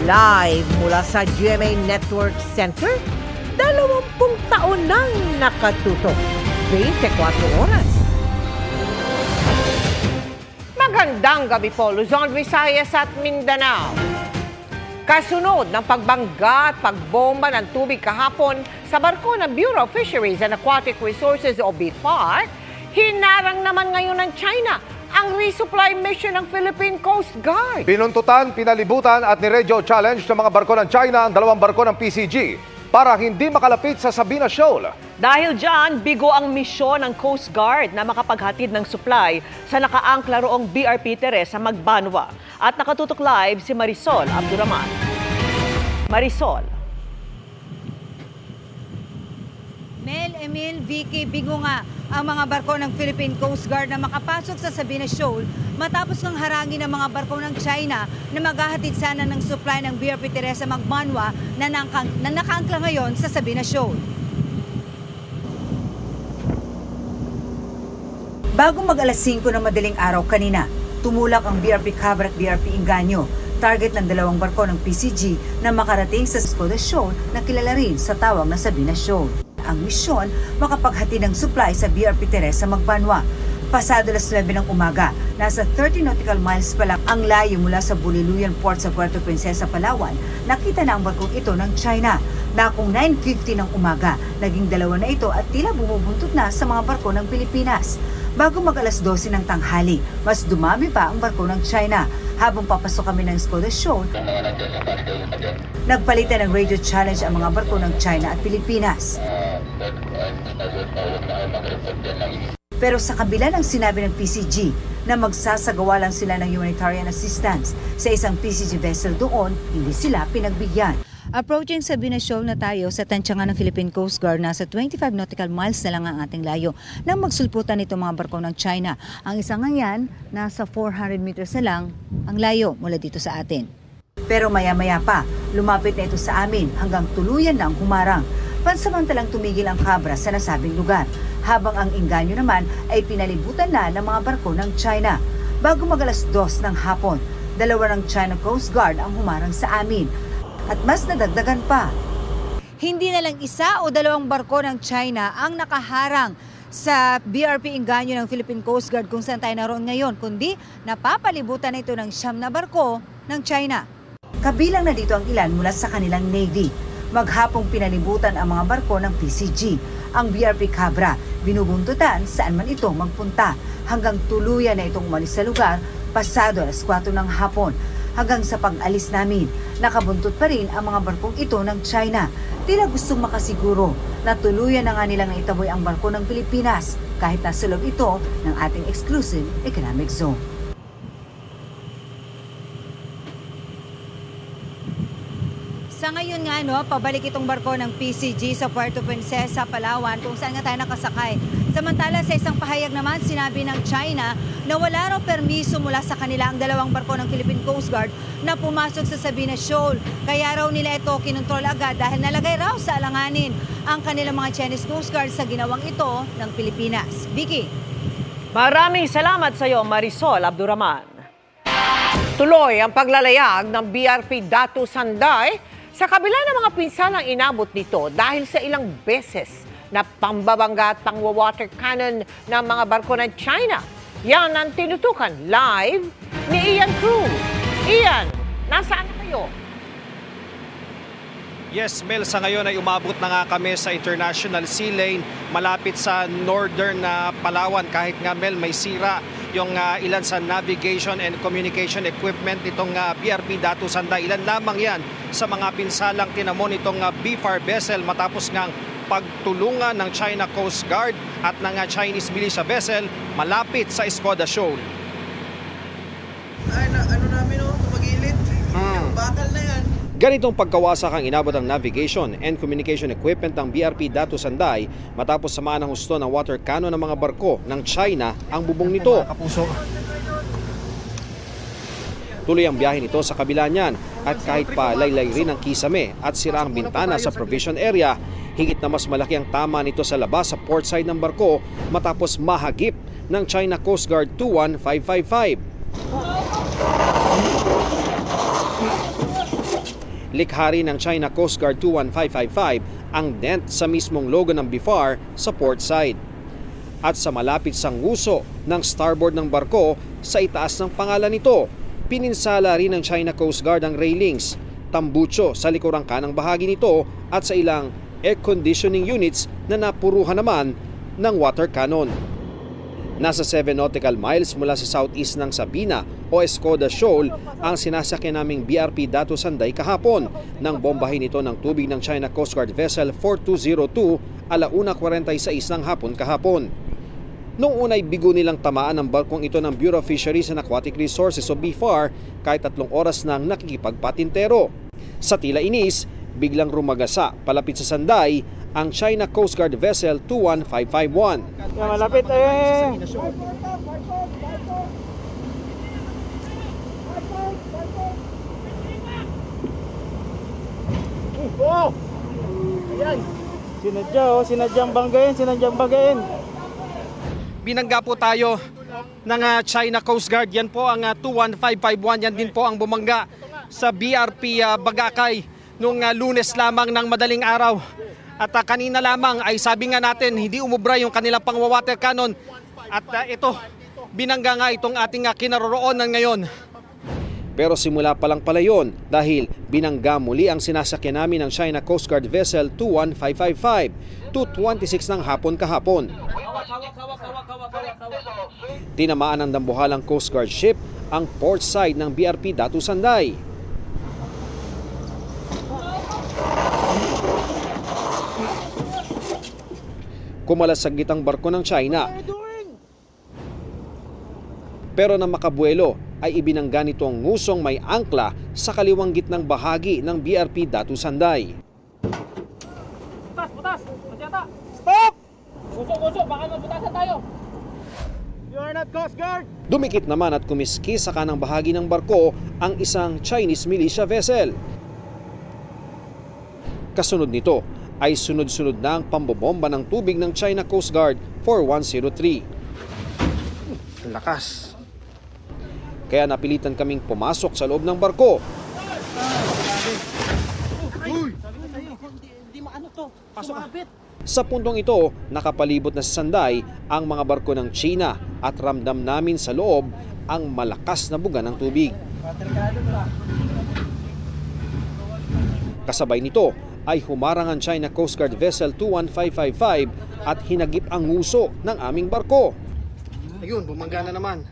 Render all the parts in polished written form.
Live mula sa GMA Network Center, 20 taon nang nakatutok. 24 oras. Magandang gabi po, Luzon, Visayas at Mindanao. Kasunod ng pagbangga at pagbomba ng tubig kahapon sa barko ng Bureau of Fisheries and Aquatic Resources o BFAR, hinarang naman ngayon ng China ang resupply mission ng Philippine Coast Guard. Pinuntutan, pinalibutan at ni-radio challenge ng mga barko ng China ang 2 barko ng PCG para hindi makalapit sa Sabina Shoal. Dahil dyan, bigo ang misyon ng Coast Guard na makapaghatid ng supply sa nakaangkla roong BRP Teresa Magbanwa. At nakatutok live si Marisol Abduraman. Marisol. Mel, Emil, Vicky, bigo nga ang mga barko ng Philippine Coast Guard na makapasok sa Sabina Shoal matapos ng harangin ng mga barko ng China na maghahatid sana ng supply ng BRP Teresa Magbanwa na nakaangkla ngayon sa Sabina Shoal. Bago mag-alas 5 ng madaling araw kanina, tumulak ang BRP Cabra at BRP Inganyo, target ng 2 barko ng PCG na makarating sa Escoda Shoal na kilala rin sa tawag na Sabina Shoal. Ang misyon, makapaghatid ng supply sa BRP Teresa Magbanwa. Pasado alas 9 ng umaga, nasa 30 nautical miles pa lang ang layo mula sa Buliluyan Port sa Puerto Princesa, Palawan. Nakita na ang barkong ito ng China. Dakong 9:50 ng umaga, naging 2 na ito at tila bumubuntot na sa mga barko ng Pilipinas. Bago mag-alas 12 ng tanghali, mas dumami pa ang barko ng China. Habang papasok kami ng Escoda Shoal, nagpalitan ng radio challenge ang mga barko ng China at Pilipinas. Pero sa kabila ng sinabi ng PCG na magsasagawa lang sila ng humanitarian assistance sa isang PCG vessel doon, hindi sila pinagbigyan. Approaching Sabina Shoal na tayo sa tansyangan ng Philippine Coast Guard, nasa 25 nautical miles na lang ang ating layo nang magsulputan itong mga barko ng China. Ang isang ngayon, nasa 400 meters na lang ang layo mula dito sa atin. Pero maya-maya pa, lumapit na ito sa amin hanggang tuluyan ng humarang. Pansamantalang tumigil ang Cabra sa nasabing lugar, habang ang Inganyo naman ay pinalibutan na ng mga barko ng China. Bago mag-alas 2 ng hapon, 2 ng China Coast Guard ang humarang sa amin. At mas nadagdagan pa. Hindi na lang 1 o 2 barko ng China ang nakaharang sa BRP Inganyo ng Philippine Coast Guard kung saan tayo naroon ngayon, kundi napapalibutan ito ng 9 na barko ng China. Kabilang na dito ang ilan mula sa kanilang Navy. Maghapong pinalibutan ang mga barko ng PCG. Ang BRP Cabra, binubuntutan saan man ito magpunta hanggang tuluyan na itong umalis sa lugar pasado alas 4 ng hapon. Hanggang sa pag-alis namin, nakabuntot pa rin ang mga barkong ito ng China. Tila gustong makasiguro na tuluyan na nga nilang naitaboy ang barko ng Pilipinas kahit nasa loob ito ng ating exclusive economic zone. Sa ngayon nga, pabalik itong barko ng PCG sa Puerto Princesa, Palawan, kung saan nga tayo nakasakay. Samantala, sa isang pahayag naman, sinabi ng China na wala raw permiso mula sa kanila ang 2 barko ng Philippine Coast Guard na pumasok sa Sabina Shoal. Kaya raw nila ito kinontrol agad dahil nalagay raw sa alanganin ang kanilang mga Chinese Coast Guard sa ginawang ito ng Pilipinas. Vicky. Maraming salamat sa iyo, Marisol Abduraman. Tuloy ang paglalayag ng BRP Datu Sanday sa kabila ng mga pinsalang inabot nito dahil sa ilang beses na pambabangga at pangwa-water cannon ng mga barko ng China. Yan ang tinutukan live ni Ian Cruz. Ian, nasaan na kayo? Yes, Mel, sa ngayon ay umabot na nga kami sa International Sea Lane malapit sa northern Palawan. Kahit nga, Mel, may sira yung ilan sa navigation and communication equipment nitong BRP Datu Sanday. Ilan lamang yan sa mga pinsalang tinamon nitong BFAR vessel matapos ngang pagtulungan ng China Coast Guard at ng Chinese militia vessel malapit sa Escoda Shoal. Ay, ano namin tumagilid. Bakal na yan. Ganitong pagkawasak ang inabot ng navigation and communication equipment ng BRP Datu Sanday matapos samaan ng husto ng water cannon ng mga barko ng China ang bubong nito. Tuloy ang biyahe nito sa kabila niyan at kahit pa laylay rin ang kisame at sira ang bintana sa provision area, higit na mas malaki ang tama nito sa labas sa port side ng barko matapos mahagip ng China Coast Guard 21555. Likhari ng China Coast Guard 21555 ang dent sa mismong logo ng BFAR sa port side. At sa malapit sa nguso ng starboard ng barko sa itaas ng pangalan nito, pininsala rin ng China Coast Guard ang railings, tambucho sa likurang kanang bahagi nito at sa ilang air conditioning units na napuruhan naman ng water cannon. Nasa 7 nautical miles mula sa southeast ng Sabina o Escoda Shoal ang sinasakyan naming BRP Datu Sanday kahapon nang bombahin ito ng tubig ng China Coast Guard Vessel 4202 1:46 ng hapon kahapon. Noong unay bigo nilang tamaan ng barkong ito ng Bureau of Fisheries and Aquatic Resources o BFAR kahit 3 oras nang nakikipagpatintero. Sa tila inis, biglang rumagasa palapit sa Sanday ang China Coast Guard Vessel 21551. Malapit eh! Oh! Ayan! Sinadyang banggain. Binangga po tayo ng China Coast Guard. Yan po ang 21551. Yan din po ang bumangga sa BRP Bagakay noong Lunes lamang ng madaling araw. At kanina lamang ay sabi nga natin hindi umubra yung kanilang pang-water cannon. At ito, binangga nga itong ating kinaroroonan ngayon. Pero simula pa lang pala yun dahil binangga muli ang sinasakyan namin ng China Coast Guard Vessel 21555 2:26 ng hapon kahapon. Tinamaan ng dambuhalang Coast Guard ship ang port side ng BRP Datu Sanday. Kumalasagit ang barko ng China. Pero na makabuelo ay ibinangga nito ang ngusong may angkla sa kaliwang gitnang bahagi ng BRP Datu Sanday. Butas! Stop! Guso, baka mabutasan tayo. You are not Coast Guard! Dumikit naman at kumiski sa kanang bahagi ng barko ang isang Chinese militia vessel. Kasunod nito ay sunod-sunod na ang pambobomba ng tubig ng China Coast Guard 4103. Lakas. Kaya napilitan kaming pumasok sa loob ng barko. Sa puntong ito, nakapalibot na sa Sanday ang mga barko ng China at ramdam namin sa loob ang malakas na buga ng tubig. Kasabay nito ay humarang ang China Coast Guard Vessel 21555 at hinagip ang nguso ng aming barko. Ayun, bumangga na naman.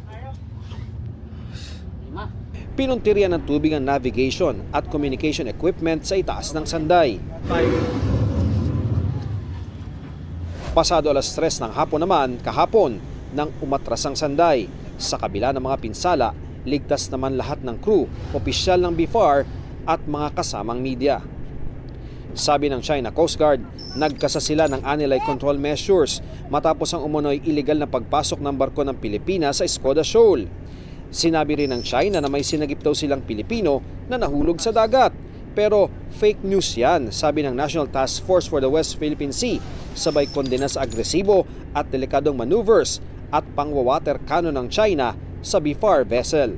Pinuntiryan ng tubig ang navigation at communication equipment sa itaas ng Sanday. Pasado 3:00 ng hapon naman kahapon nang umatras ang Sanday. Sa kabila ng mga pinsala, ligtas naman lahat ng crew, opisyal ng BFAR at mga kasamang media. Sabi ng China Coast Guard, nagkasa sila ng anti control measures matapos ang umunoy illegal na pagpasok ng barko ng Pilipinas sa Escoda Shoal. Sinabi rin ng China na may sinagip daw silang Pilipino na nahulog sa dagat. Pero fake news yan, sabi ng National Task Force for the West Philippine Sea, sabay kondena sa agresibo at delikadong maneuvers at pangwawater cannon ng China sa BFAR vessel.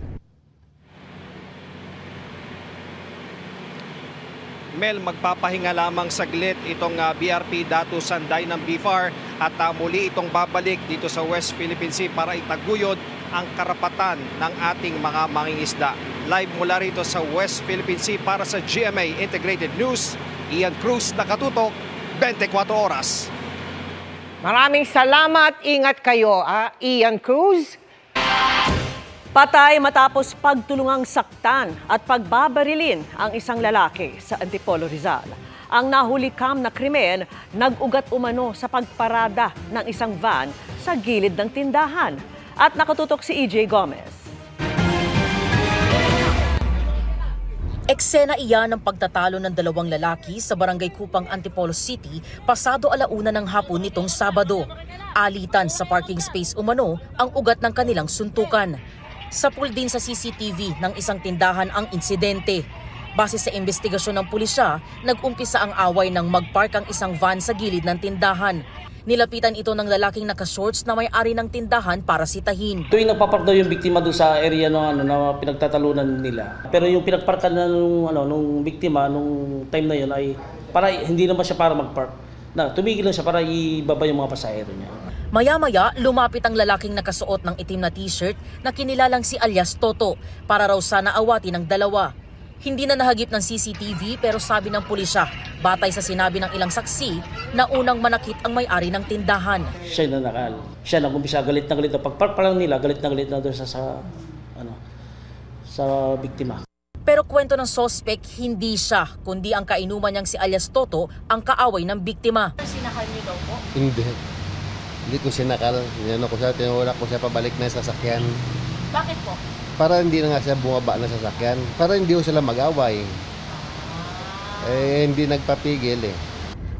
Mel, magpapahinga lamang saglit itong BRP Datu Sanday ng BFAR at muli itong babalik dito sa West Philippine Sea para itaguyod ang karapatan ng ating mga mangingisda. Live mula rito sa West Philippine Sea para sa GMA Integrated News, Ian Cruz, nakatutok, 24 oras. Maraming salamat. Ingat kayo, Ian Cruz. Patay matapos pagtulungang saktan at pagbabarilin ang isang lalaki sa Antipolo, Rizal. Ang nahulikam na krimen nag-ugat umano sa pagparada ng isang van sa gilid ng tindahan. At nakatutok si EJ Gomez. Eksena iyan ng pagtatalo ng dalawang lalaki sa Barangay Kupang, Antipolo City pasado 1:00 ng hapon nitong Sabado. Alitan sa parking space umano ang ugat ng kanilang suntukan. Sapul din sa CCTV ng isang tindahan ang insidente. Base sa investigasyon ng pulisya, nag-umpisa ang away nang mag-park ang isang van sa gilid ng tindahan. Nilapitan ito ng lalaking naka-shorts na may-ari ng tindahan para sitahin. Tuwing nagpapark daw yung biktima doon sa area na pinagtatalunan nila. Pero yung pinagparkan na nung biktima nung time na yun ay para hindi naman siya para mag-park. Tumigil lang siya para ibaba yung mga pasahero niya. Maya-maya, lumapit ang lalaking nakasuot ng itim na t-shirt na kinilalang si alias Toto para raw sana awatin ng dalawa. Hindi na nahagip ng CCTV pero sabi ng pulisya, batay sa sinabi ng ilang saksi, na unang manakit ang may-ari ng tindahan. Siya nanakal. Siya nag-umpisa galit na galit. Pag-park pa lang nila, galit na doon sa biktima. Pero kwento ng suspect, hindi siya, kundi ang kainuman niyang si alias Toto ang kaaway ng biktima. Sinakal niyo daw po? Hindi ko sinakal. Tinulak ko siya pabalik na sa sasakyan. Bakit po? Para hindi na nga siya bumaba na sasakyan. Para hindi ko sila mag-away. Hindi nagpapigil eh.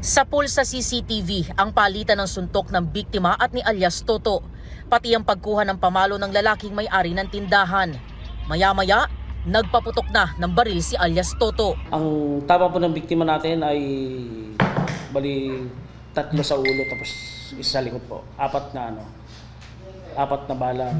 Sa pool sa CCTV, ang palitan ng suntok ng biktima at ni alias Toto. Pati ang pagkuha ng pamalo ng lalaking may-ari ng tindahan. Maya-maya, nagpaputok na ng baril si alias Toto. Ang tama po ng biktima natin ay bali 3 sa ulo tapos isa sa likod po. 4 na balang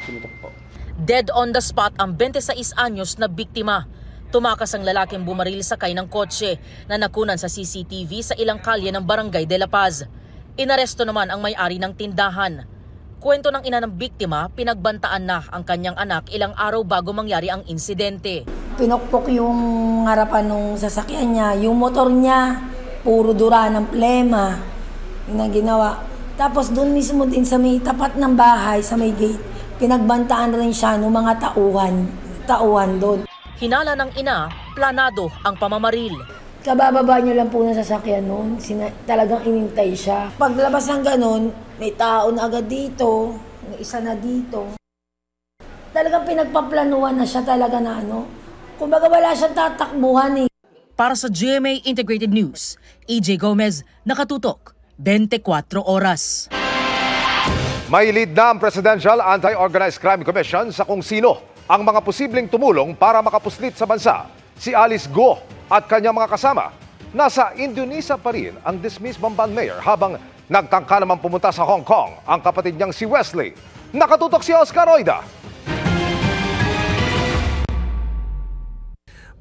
pinutok po. Dead on the spot ang 26 anyos na biktima. Tumakas ang lalaking bumaril sakay ng kotse na nakunan sa CCTV sa ilang kalye ng Barangay de la Paz. Inaresto naman ang may-ari ng tindahan. Kwento ng ina ng biktima, pinagbantaan na ang kanyang anak ilang araw bago mangyari ang insidente. Pinukpok yung harapan ng sasakyan niya, yung motor niya, puro dura ng plema, yun ang ginawa. Tapos doon mismo din sa may tapat ng bahay, sa may gate, pinagbantaan rin siya ng mga tauhan doon. Hinala ng ina, planado ang pamamaril. Kabababa niya lang po ng sasakyan noon, talagang inintay siya. Paglabas ng ganun, may tao na agad dito, may isa na dito. Talagang pinagpaplanuhan na siya talaga na kumbaga wala siyang tatakbuhan eh. Para sa GMA Integrated News, EJ Gomez, nakatutok, 24 oras. May lead na ang Presidential Anti-Organized Crime Commission sa kung sino ang mga posibleng tumulong para makapuslit sa bansa. Si Alice Guo at kanyang mga kasama. Nasa Indonesia pa rin ang dismissed Bamban Mayor habang nagtangka naman pumunta sa Hong Kong ang kapatid niyang si Wesley. Nakatutok si Oscar Oida.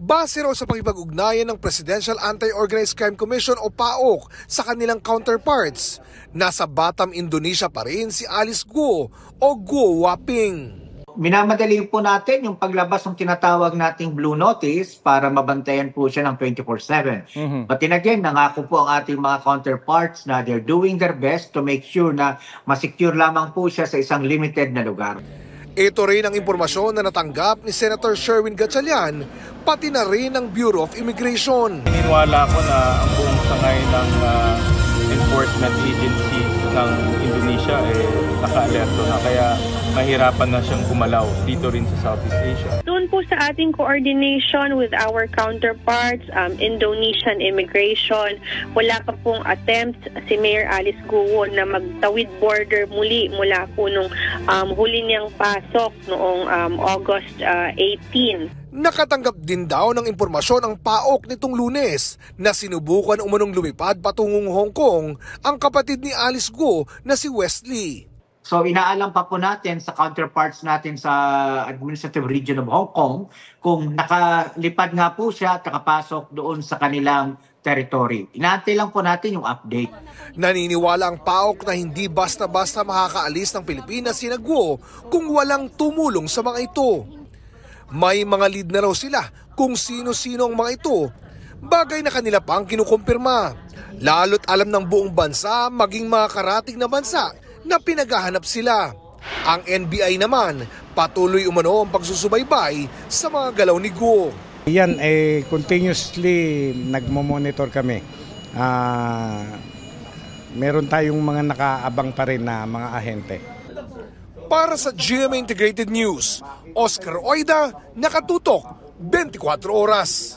Base raw sa pakipag-ugnayan ng Presidential Anti-Organized Crime Commission o PAOK sa kanilang counterparts, nasa Batam, Indonesia pa rin si Alice Guo o Guo Waping. Minamadali po natin yung paglabas ng tinatawag nating Blue Notice para mabantayan po siya ng 24/7. But then again, nangako po ang ating mga counterparts na they're doing their best to make sure na masecure lamang po siya sa isang limited na lugar. Ito rin ang impormasyon na natanggap ni Senator Sherwin Gatchalian, pati na rin ng Bureau of Immigration. Naniniwala ko na ang buong sangay ng enforcement agency ng Indonesia naka-alerto na kaya mahirapan na siyang gumalaw dito rin sa Southeast Asia. Doon po sa ating coordination with our counterparts, Indonesian immigration, wala pa pong attempt si Mayor Alice Guo na magtawid border muli mula po nung huli niyang pasok noong August 18. Nakatanggap din daw ng impormasyon ang PAOK nitong Lunes na sinubukan umanong lumipad patungong Hong Kong ang kapatid ni Alice Guo na si Wesley. So inaalam pa po natin sa counterparts natin sa Administrative Region of Hong Kong kung nakalipad nga po siya at nakapasok doon sa kanilang territory. Inaantay lang po natin yung update. Naniniwala ang PAOK na hindi basta-basta makakaalis ng Pilipinas si Guo kung walang tumulong sa mga ito. May mga lead na raw sila kung sino-sino ang mga ito, bagay na kanila pang kinukumpirma. Lalo't alam ng buong bansa, maging mga karating na bansa na pinaghahanap sila. Ang NBI naman, patuloy umano ang pagsusubaybay sa mga galaw ni Guo. Yan continuously nagmo-monitor kami. Meron tayong mga nakaabang pa rin na mga ahente. Para sa GMA Integrated News, Oscar Oida, nakatutok, 24 oras.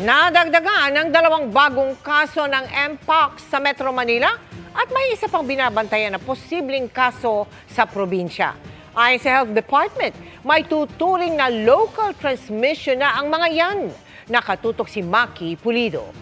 Nadagdagan ng 2 bagong kaso ng Mpox sa Metro Manila at may isa pang binabantayan na posibleng kaso sa probinsya. Ayon sa Health Department, may tuturing na local transmission na ang mga yan. Nakatutok si Maki Pulido.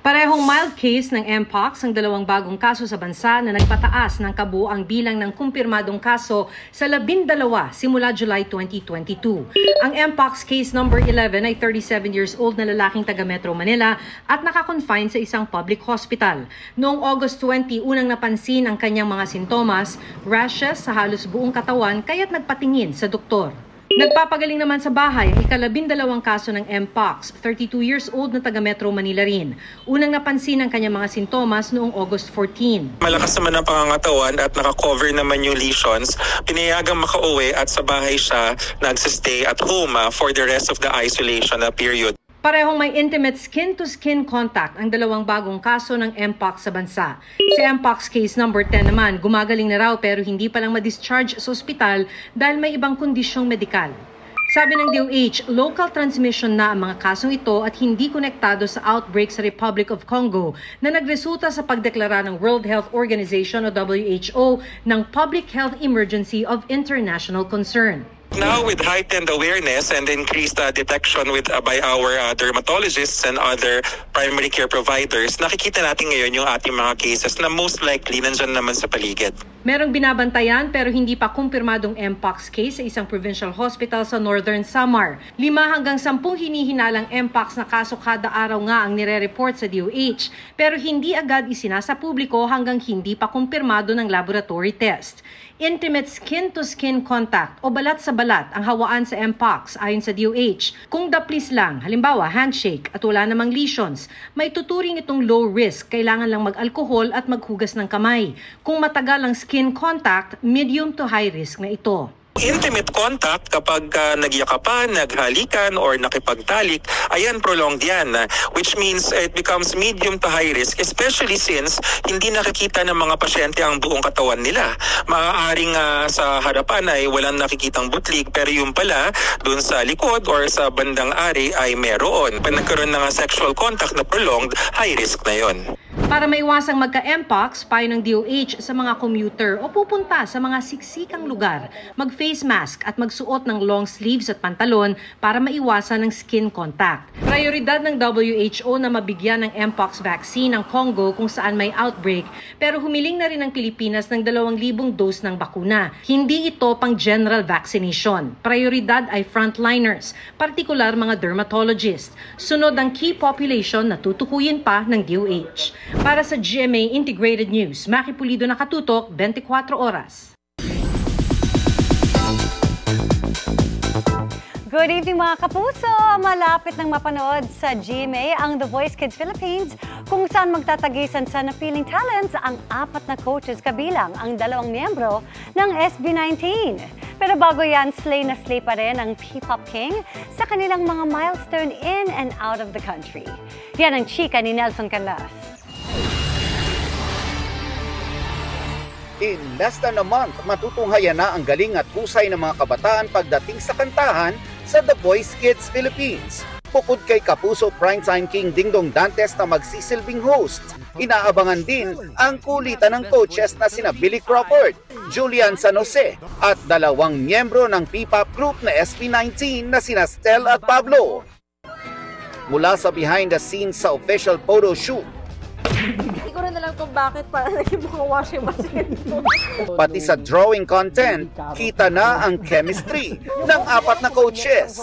Parehong mild case ng Mpox ang dalawang bagong kaso sa bansa na nagpataas ng kabuuang bilang ng kumpirmadong kaso sa 12 simula July 2022. Ang Mpox case number 11 ay 37 years old na lalaking taga Metro Manila at nakakonfine sa isang public hospital. Noong August 20, unang napansin ang kanyang mga sintomas, rashes sa halos buong katawan kaya't nagpatingin sa doktor. Nagpapagaling naman sa bahay ang ika-12 kaso ng Mpox, 32 years old na taga Metro Manila rin. Unang napansin ang kanyang mga sintomas noong August 14. Malakas naman ang pangangatawan at naka-cover naman yung lesions. Pinayagang makauwi at sa bahay siya nagsistay at home for the rest of the isolation period. Parehong may intimate skin-to-skin contact ang dalawang bagong kaso ng Mpox sa bansa. Si Mpox case number 10 naman, gumagaling na raw pero hindi pa lang ma-discharge sa ospital dahil may ibang kondisyong medikal. Sabi ng DOH, local transmission na ang mga kasong ito at hindi konektado sa outbreak sa Republic of Congo na nagresulta sa pagdeklara ng World Health Organization o WHO ng Public Health Emergency of International Concern. Now, with heightened awareness and increased detection by our dermatologists and other primary care providers, nakikita natin ngayon yung ating mga cases na most likely nandyan naman sa paligid. Merong binabantayan pero hindi pa kumpirmadong Mpox case sa isang provincial hospital sa Northern Samar. 5 hanggang 10 hinihinalang Mpox na kaso kada araw nga ang nire-report sa DOH pero hindi agad isinasa publiko hanggang hindi pa kumpirmado ng laboratory test. Intimate skin-to-skin contact o balat sa balat ang hawaan sa Mpox ayon sa DOH. Kung daplis lang, halimbawa handshake at wala namang lesions, may tuturing itong low risk, kailangan lang mag-alkohol at maghugas ng kamay. Kung matagal ang skin contact, medium to high risk na ito. Intimate contact kapag nagyakapan, naghalikan, or nakipagtalik, ayan prolonged yan, which means it becomes medium to high risk, especially since hindi nakikita ng mga pasyente ang buong katawan nila. Maaaring sa harapan ay walang nakikitang butlig, pero yung pala, dun sa likod or sa bandang ari ay meron. Pag nagkaroon ng sexual contact na prolonged, high risk na yon. Para maiwasang magka-Mpox, payo ng DOH sa mga commuter o pupunta sa mga siksikang lugar, mag-face mask at magsuot ng long sleeves at pantalon para maiwasan ng skin contact. Prioridad ng WHO na mabigyan ng Mpox vaccine ang Congo kung saan may outbreak, pero humiling na rin ang Pilipinas ng 2,000 dose ng bakuna. Hindi ito pang general vaccination. Prioridad ay frontliners, partikular mga dermatologists. Sunod ang key population na tutukuyin pa ng DOH. Para sa GMA Integrated News, Maki Pulido, nakatutok 24 oras. Good evening mga kapuso! Malapit nang mapanood sa GMA ang The Voice Kids Philippines kung saan magtatagisan sa napiling talents ang 4 na coaches kabilang ang 2 miyembro ng SB19. Pero bago yan, slay na slay pa rin ang P-Pop King sa kanilang mga milestone in and out of the country. Yan ang chika ni Nelson Canlas. In less than a month, matutunghayan na ang galing at husay ng mga kabataan pagdating sa kantahan sa The Voice Kids Philippines. Bukod kay Kapuso Primetime King Dingdong Dantes na magsisilbing host, inaabangan din ang kulitan ng coaches na sina Billy Crawford, Julian San Jose at 2 miyembro ng P-Pop group na SB19 na sina Stel at Pablo. Mula sa behind the scenes sa official photo shoot, hindi ko rin alam kung bakit para naging mukhang washing machine. pati sa drawing content, kita na ang chemistry ng 4 na coaches.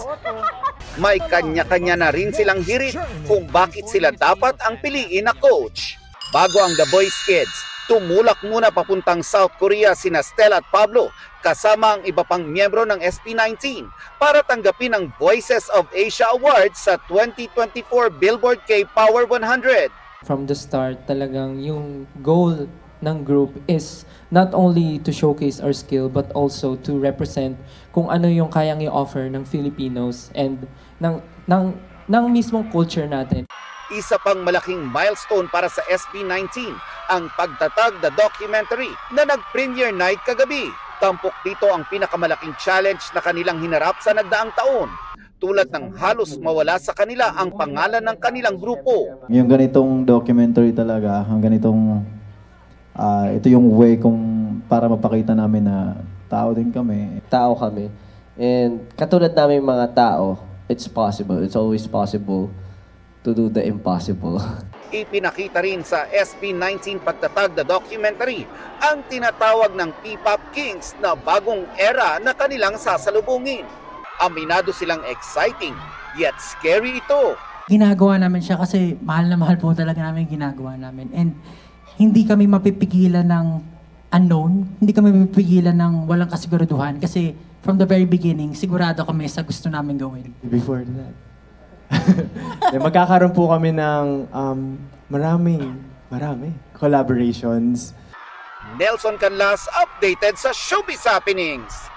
May kanya-kanya na rin silang hirit kung bakit sila dapat ang piliin na coach. Bago ang The Voice Kids, tumulak muna papuntang South Korea sina Stel at Pablo kasama ang iba pang miyembro ng SB19 para tanggapin ang Voices of Asia Awards sa 2024 Billboard K-Power 100. From the start, talagang yung goal ng group is not only to showcase our skill but also to represent kung ano yung kayang i-offer ng Filipinos and ng mismong culture natin. Isa pang malaking milestone para sa SB19 ang pagtatag na documentary na nag-premiere night kagabi. Tampok dito ang pinakamalaking challenge na kanilang hinarap sa nagdaang taon. Tulad ng halos mawala sa kanila ang pangalan ng kanilang grupo. Yung ganitong documentary talaga, ang ganitong ito yung way kung para mapakita namin na tao din kami. Tao kami. And katulad namin mga tao, it's possible. It's always possible to do the impossible. Ipinakita rin sa SB19 pagtatag na documentary ang tinatawag ng P-Pop Kings na bagong era na kanilang sasalubungin. Aminado silang exciting, yet scary ito. Ginagawa namin siya kasi mahal na mahal po talaga namin ginagawa namin. And hindi kami mapipigilan ng unknown, hindi kami mapipigilan ng walang kasiguraduhan kasi from the very beginning, sigurado kami sa gusto namin gawin. Before that, magkakaroon po kami ng marami collaborations. Nelson Canlas updated sa Showbiz Happenings.